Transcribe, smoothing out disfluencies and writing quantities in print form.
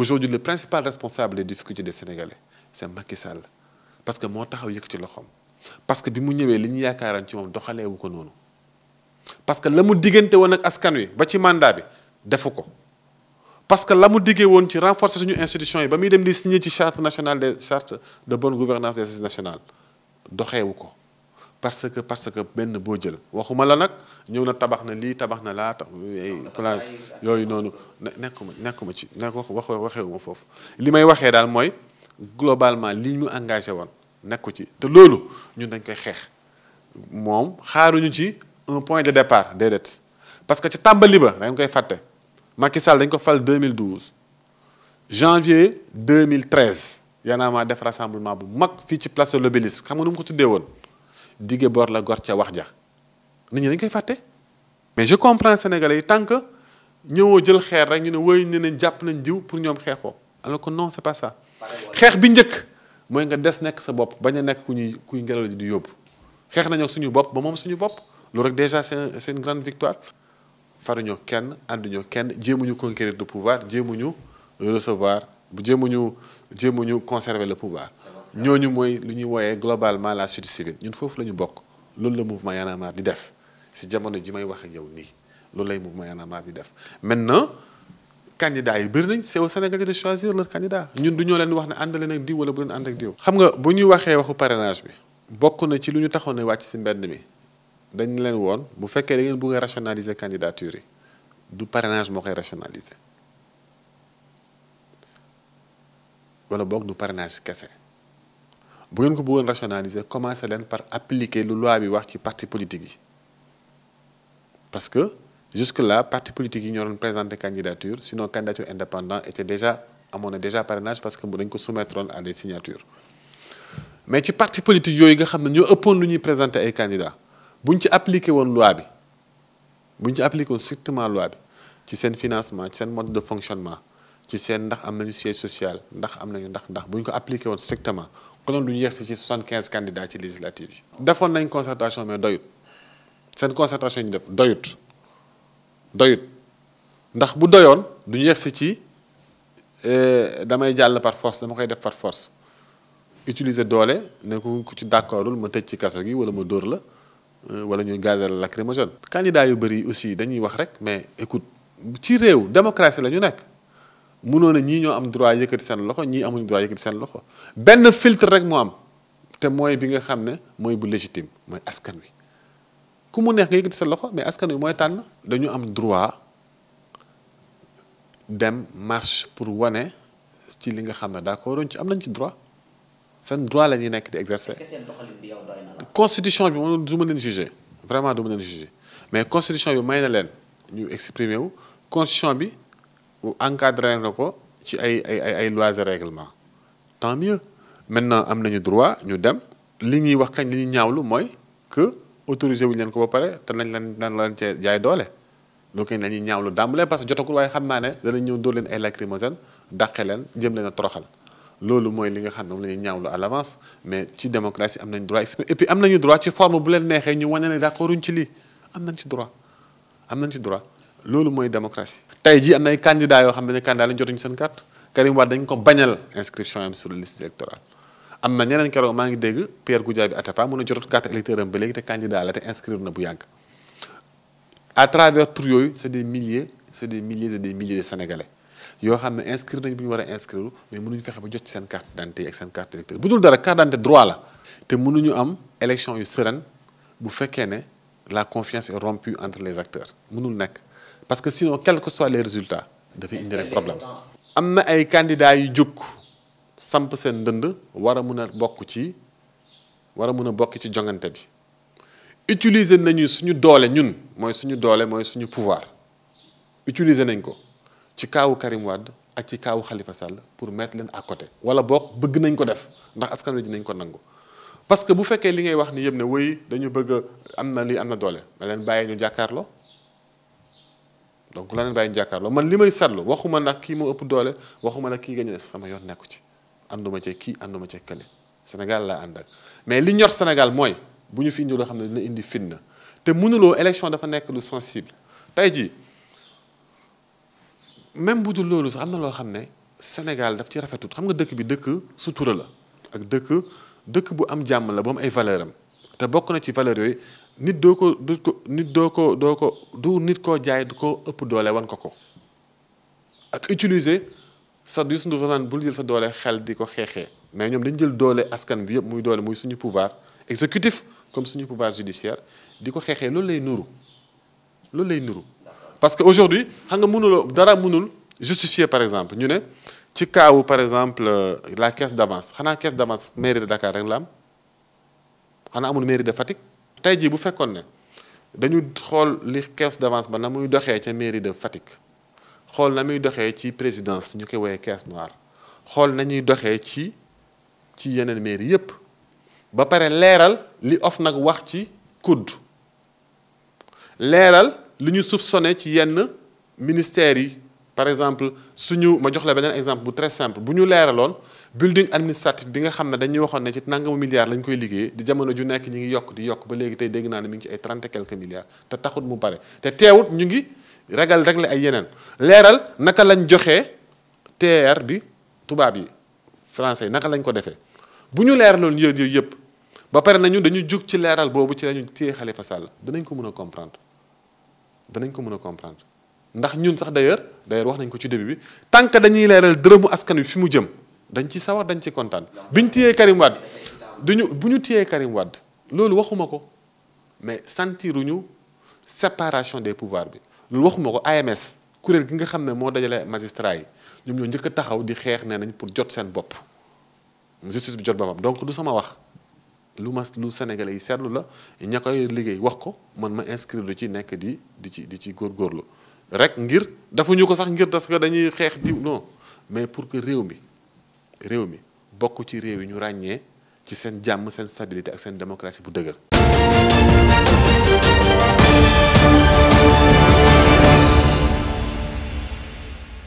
aujourd'hui le principal responsable des difficultés des Sénégalais c'est Macky Sall parce que moo taxaw yëkkati loxoom parce que bi mu ñëwee li ñu yaakaaran ci moom doxaleewu ko noonu parce que la mu diggante woon ak askan wi ba ci mandat bi defu ko parce que la mu diggee woon ci renforcer suñu institution yi ba muy dem di signer ci charte nationale des chartes de bonne gouvernance des assises nationales doxeewu ko parce que benn boo jël waxuma la nag ñëw na tabax na lii tabax na laa plan yooyu noonu nekkuma ci waxeewuma foofu li may waxee daal mooy globalement li ñu engagé woon nekku ci te loolu ñun dañ koy xeex moom xaaruñu ci un point de départ déedéet parce que ci tàmbali ba dañ koy fàtte Macky Sall dañ ko fal 2012 janvier 2013 yaanaamaa def rassemblement bu mag fii ci place de l'Obélisque xam nga nu mu ko tuddee woon dige bor la gor ca wax ja nit ñi dañ koy fàtte mais je comprends Sénégalais yi tant que ñëwoo jël xeer rek ñu ne wéy ne nañ jàpp nañ diw pour ñoom xeexoo alors que non c'est pas ça xeex bi njëkk mooy nga des nekk sa bopp bañ a nekk kuy ngelaw di yóbbu xeex nañoo suñu bopp ba moom suñu bopp loolu rek déjà c'est une grande victoire faruñoo kenn ànduñoo kenn jéemuñu conquérir le pouvoir jéemuñu recevoir jéemuñu conserver le pouvoir ñooñu mooy lu ñuy wooyee globalement la société civile ñun foofu la ñu bokk loolu la mouvement Y'en a marre di def si jamono ji may wax ak yow nii loolu lay mouvement Y'en a marre di def maintenant candidats yi bëri nañ c'est au Sénégalais de choisir leur candidat ñun du ñoo leen wax ne ànd leen ak diw wala bu leen ànd ak diw. xam nga bu ñuy waxee waxu parrainage bi bokk na ci lu ñu taxoon ne wàcc si mbedd mi dañ leen woon bu fekkee da ngeen bëgg a rationaliser candidature yi du parrainage moo koy rationaliser wala boog du parrainage kese. bu ngeen ko bëggoon rationaliser commencé leen par appliquer lu loi bi wax ci parti politique yi parce que jusque là parti politique yi ñoo doon présenter candidature sinon candidature indépendant était déjà amoon na déjà parrainage parce que dañ ko soumettre woon à des signatures mais ci parti politique yooyu nga xam ne ñoo ëppoon lu ñuy présenter ay candidats buñ ci appliqué woon loi bi buñ ci appliqué woon strictement loi bi ci seen financement ci seen mode de fonctionnement ci seen ndax am nañu siège social ndax am nañu ndax buñ ko appliqué woon strictement konoon du ñu yegsi ci 75 candidats ci législative yi. defoon nañ concertation mais doyut seen concertation yi ñu def doyut ndax bu doyoon du ñu yegsi ci damay jàll par force dama koy def par force utiliser doole ne ku ci d'accordul ma tëj ci kaso gi wala ma dóor la wala ñuy gazal lacrymogène. candidats yu bëri aussi dañuy wax rek mais écoute ci réew démocratie la ñu nekk. mënoon na ñii ñoo am droit yëkkati seen loxo ñii amuñu droit yëkkati seen loxo benn filtre rek moo am te mooy bi nga xam ne mooy bu légitime mooy askan wi ku mu neex nga yëkkati seen loxo mais askan wi mooy tànn dañu am droit dem marche pour wane ci li nga xam ne d'accord ci am nañ ci droit seen droit la ñuy nekk di exercer. est-ce que seen doxalin bi yow doy na la. constitution bi moom du ma leen juger vraiment du ma leen juger mais constitution bi may na leen ñu exprimer wu constitution bi. encadré na ko ci ay lois et règlements tant mieux maintenant am nañu droit ñu dem li ñuy wax kañ li ñuy ñaawlu mooy que autorisé wuñu leen ko ba pare te nañ leen cee jaay doole loolu kañ la ñuy ñaawlu dàmbalee parce que jotagul waaye xam naa ne danañ ñëw dóor leen ay lacrymogène dàqe leen jëm leen a toroxal loolu mooy li nga xam ne moom la ñuy ñaawlu à l'avance mais ci démocratie am nañ droit exprimer et puis am nañu droit ci forme bu leen neexee ñu wane ne d'accorduñ ci lii am nañ ci droit loolu mooy démocratie. tey jii am na ay candidats yoo xam ne candidat lañ jotuñu seen carte Karim Wade dañ ko bañal inscription am sur la liste électorale am na ñeneen keroog maa ngi dégg Pierre Goudiaby Atepa mun a jotut carte électeur am ba léegi te candidat la te inscrire na bu yàgg à travers tur yooyu c'est des milliers et des milliers de Sénégalais yoo xam ne inscrire nañ bu ñu war a inscrire mais mënuñu fexe ba jot ci seen carte d'identité ak seen carte électeur bu dul dara carte d'identité droit la te mënuñu am élection yu sereine bu fekkee ne la confiance est rompue entre les acteurs mënul nekk. parce que sinon quels que soient les résultats dafay indi rek problème am na ay candidats yu jóg samp seen ndënd war a mun a bokk ci jongante bi utiliser nañu suñu doole ñun mooy suñu doole mooy suñu pouvoir utiliser nañ ko ci kaawu Karim Wade ak ci kaawu Khalifa Sall pour mettre leen à côté wala boog bëgg nañ ko def ndax askan wi dinañ ko nangu parce que bu fekkee li ngay wax ni yëpp ne wéy dañu bëgg am na lii am na doole na leen bàyyi ñu jàkkaarloo donc la leen bàyyi ñu jàkkaarloo man li may seetlu waxuma nag kii moo ëpp doole waxuma nag kii gañu sama yoon nekku ci ànduma ci kii ànduma ci kële Sénégal laa ànd ak mais li ñor Sénégal mooy bu ñu fi indi loo xam ne dina indi fitna te mënuloo élection dafa nekk lu sensible tey jii même bu dul loolu sax am na loo xam ne Sénégal daf ci rafetut xam nga dëkk bi dëkk sutura la ak dëkk bu am jàmm la bu am ay valeur am te bokk na ci valeur yooyu nit du nit koo jaay du ko ëpp doole wan ko ak utiliser sa du sundu naan bul jël sa doole xel di ko xeexee mais ñoom dañu jël doole askan bi yëpp muy doole muy suñu pouvoir exécutif comme suñu pouvoir judiciaire di ko xeexee loolu lay nuru parce que aujourd'hui xam nga mënuloo dara mënul justifier par exemple ñu ne ci kaawu par exemple la caisse d'avance xanaa caisse d'avance mairie de Dakar rek la am xanaa amul mairie de Fatick tey jii bu fekkoon ne dañu xool li caisse d'avance ba na muy doxee ca mairie de Fatick xool na muy doxee ci présidence ñu koy woowee caisse noire xool nañuy doxee ci yeneen mairie yépp ba pare leeral li OFNAC wax ci COUD leeral li ñu soupçonné ci yenn ministères yi par exemple suñu ma jox la beneen exemple bu très simple bu ñu leeraloon building administratif bi nga xam ne dañuy waxoon ne ci nangamu milliards lañ koy liggéey di jamono ju nekk ñu ngi yokk di yokk ba léegi tey dégg naa ne mi ngi ci ay 30 et quelques milliards te taxut mu pare te teewut ñu ngi régler ay yeneen leeral naka lañ joxee TER bi tubaab yi français naka lañ ko defee bu ñu leeraloon yooyu yëpp ba pare nañu dañu jug ci leeral boobu ci lañu téye Khalifa Sall danañ ko mën a comprendre ndax ñun sax d'ailleurs wax nañ ko ci début bi tant que dañuy leeral dërëmu askan wi fi mu jëm dañ ci sawar dañ ci kontaan biñ téyee Karim Wade bu ñu téyee Karim Wade loolu waxuma ko mais sentiruñu séparation des pouvoirs bi loolu waxuma ko AMS kuréel gi nga xam ne moo dajale magistrat yi ñoom ñoo njëkk a taxaw di xeex nee nañ pour jot seen bopp justice bi jot boppam donc du sama wax lu Sénégalais yi seetlu la ña koy liggéey wax ko man ma inscrire ci nekk di ci góorgóorlu rek ngir defuñu ko sax ngir parce que dañuy xeex di non mais pour que réew mi bokk ci réew yi ñu ràññee ci seen jàmm seen stabilité ak seen démocratie bu dëgër